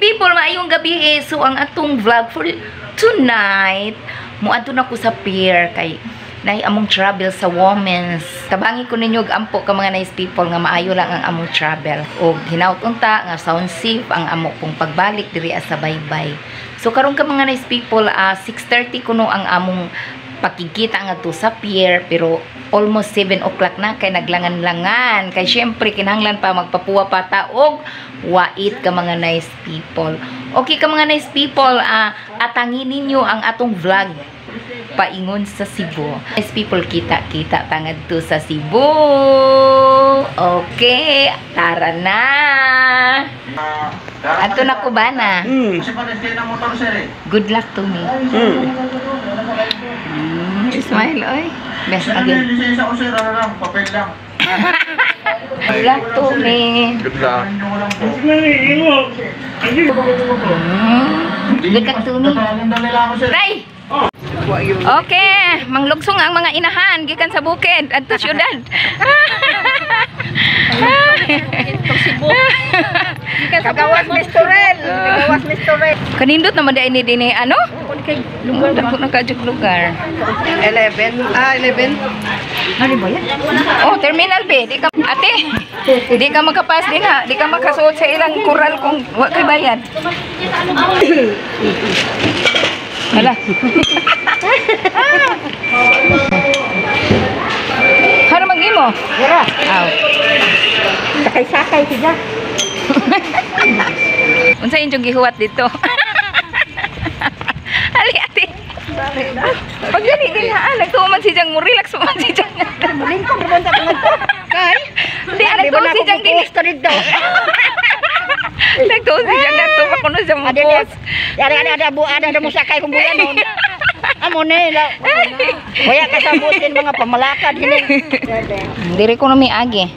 people, maayong gabi. So ang atong vlog for tonight, muadto na ko sa pier kay nay among travel sa Women's. Tabangi ko ninyo ampo ka mga nice people nga maayo lang ang among travel. O hinaut unta nga sound safe ang amo pong pagbalik diri sa baybay. So karon ka mga nice people, 6:30 kuno ang among pakikita nga to sa pier, pero almost 7 o'clock na kay naglangan-langan kay syempre kinahanglan pa magpapuwa pa ta og wait ka mga nice people. Okay ka mga nice people, atangin ninyo ang atong vlog paingon sa Cebu. Nice people, kita-kita tangad to sa Cebu. Okay, tara na. Ato na kubana. Good luck to me. Smile, oy. Best again. Good luck to me. Good luck. Good luck to me. Ray! Okay, manglugsong ang mga inahan gikan sa bukid adto syudad. Kagawas Mr. Red. Kagawas Mr. Red. Kanindot naman dai ni dinhi ano? Lugar dako na kadjug lugar. 11. 11. Ano ba yan? Oh, Terminal B. Di ka, ate, di ka makapas din ha. Di ka makasuot sa ilang kural kung wa kay bayad. Hala. Hara mag-imo? Dira. Aw. Sakay-sakay siya. Unsa inyong gihuwat dito? Ali ate. Pag gani dinhaan, nagtuman si Jang mo, relax man si Jang. Muling ko pumunta pa nagto. Kay? Hindi, nagtuman si Jang din. Nagtuman si Jang nato pa kuno sa mga post. Ada mo sakay kung bulan noon. Amo ne la. Waya kasabutin mga pamalakad hini. Diri ko mi agi.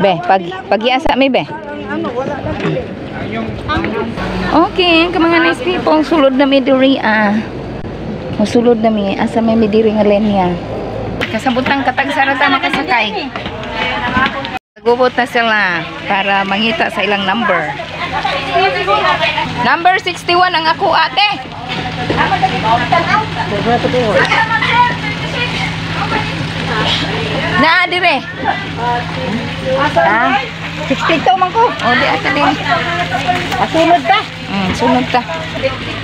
Be, pag-iasa mi be. Okay, ka mga nice people, sulod na mi diri Musulod na mi asa may diri nga lenya. Kasabutang katagsarata makasakay. Gubot na sila para mangita sa ilang number. Number 61 ang ako, ate. Na dire. 62 man ko. O di ata din. Sunod ta. Sunod ta.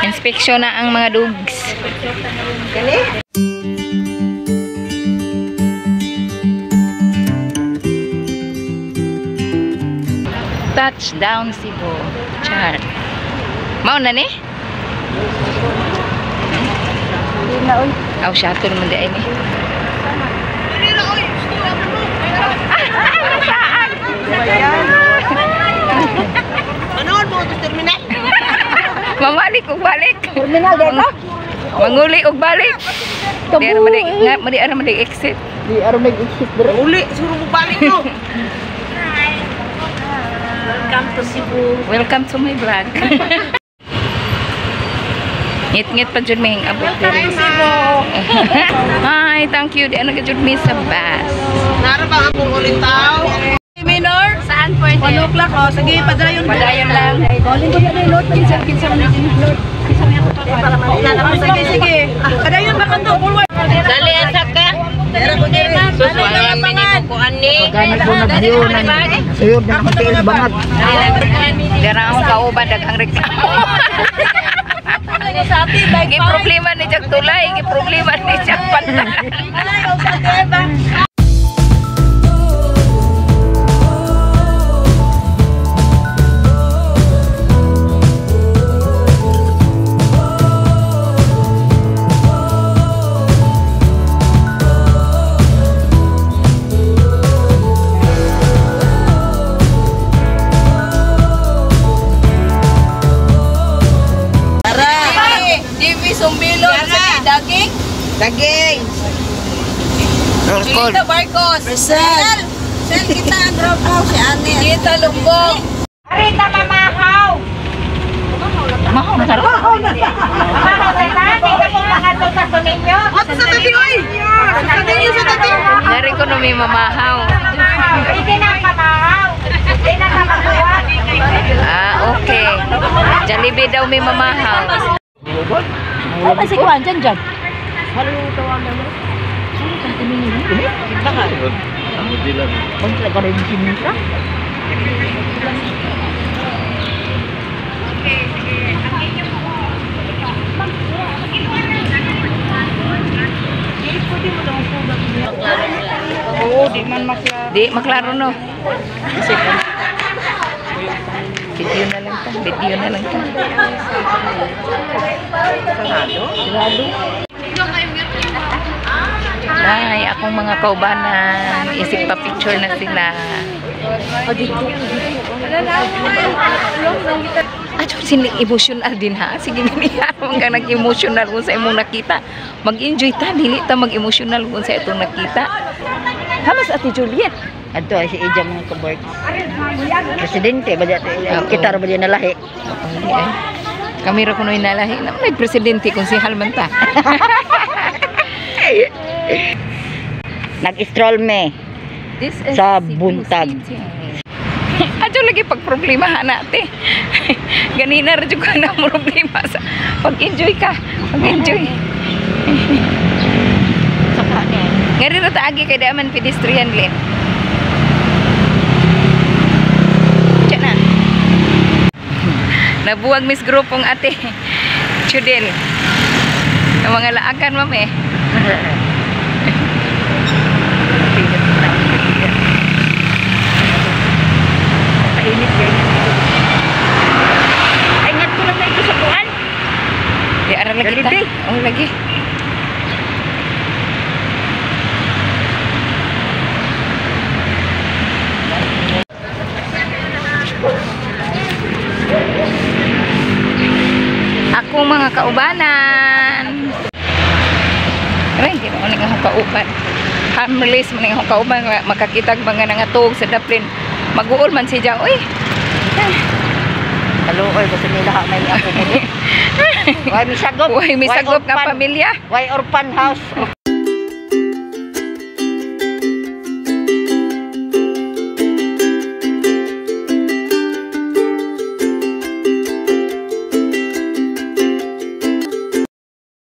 Inspection na ang mga dogs. Kani? Touchdown Cebu. Char. Mao na ni? Aw, shuttle man dai ni. Manood mo sa terminal? Mamalik og balik. Terminal dito? Manguli og balik. Di ara man exit. Di ara mag-exit dire. Uli, siguro mo balik no. Welcome to Cebu. Welcome to my vlog. Ngit-ngit pa jud may abot diri. Hi, thank you. Di ano ka jud mi sa bus. Nara ba akong ulitaw? Minor? Saan pwede? 1 o'clock oh. Sige, padayon lang. Calling ko na load. Kinsa man din load. Kinsa man ako pa. Sige. Padayon ba kanto? Dali asat ka. Suswayan mi ni bukuan ni. Ganit ko nag-view ng suyod na nakatiil bangat. Dira akong kauban daghang reklamo. Gi problema ni jag tulay, gi problema ni jag pantay. Daging. Chilito Barcos. Present. Send kita ang drop mo si Ate. Chilito Lumbong. Arita mamahaw. Mahaw na taro. Mamahaw na. Mamahaw na. Tingnan mo mga to sa ninyo. Sa tabi oy. Sa tabi sa tabi. Dari ko no may mamahaw. Hindi na mamahaw. Hindi na mamahaw. Jollibee daw may mamahal. Oh, kasi kuhaan dyan. Halo yung tawagan mo. Ano kang tumingin mo? Kita ka. Kung talaga rin sininta? Oo, di man maklaro. Di, maklaro no. Video na lang ta. Video na lang ta. Sarado? Ay, akong mga kaubanan. Isip pa picture na sila. Ato, sining emotional din ha. Sige niya, hanggang nag-emotional kung sa imong nakita. Mag-enjoy ta, dili ta mag-emotional kung sa itong nakita. Hamas Ate Juliet. Ato ay si Ija mga kabark. Presidente ba dyan? Kita rin ba dyan nalahi? Kamera ko no'y nalahi. Nag-presidente kung si Halman ta. Nag-stroll me This is sa Cebu buntag. City. Adyo lagi pag problemahan natin. Ganina rin ko na problema sa pag-enjoy ka. Pag-enjoy. Saka niya. Ngari na taagi kay daman pedestrian lane. Diyan na. Nabuwag mis grupong ate. Chudel. Ang mga laakan ma'am eh. Kainit kayo. Ay, ingat ko lang na ito sa buwan. Di aral lagi ta. Jollibee. Oh, lagi. Ako mga kaubanan. Ren, hindi naman nga akong kauban. Harmless man nga akong kauban. Makakitag mga nangatog sa daplin. Mag-uol man siya. Uy! Kaluoy, kasi nila may ako mo. Why misagop? Uy, may sagop nga pamilya. Why orphan house?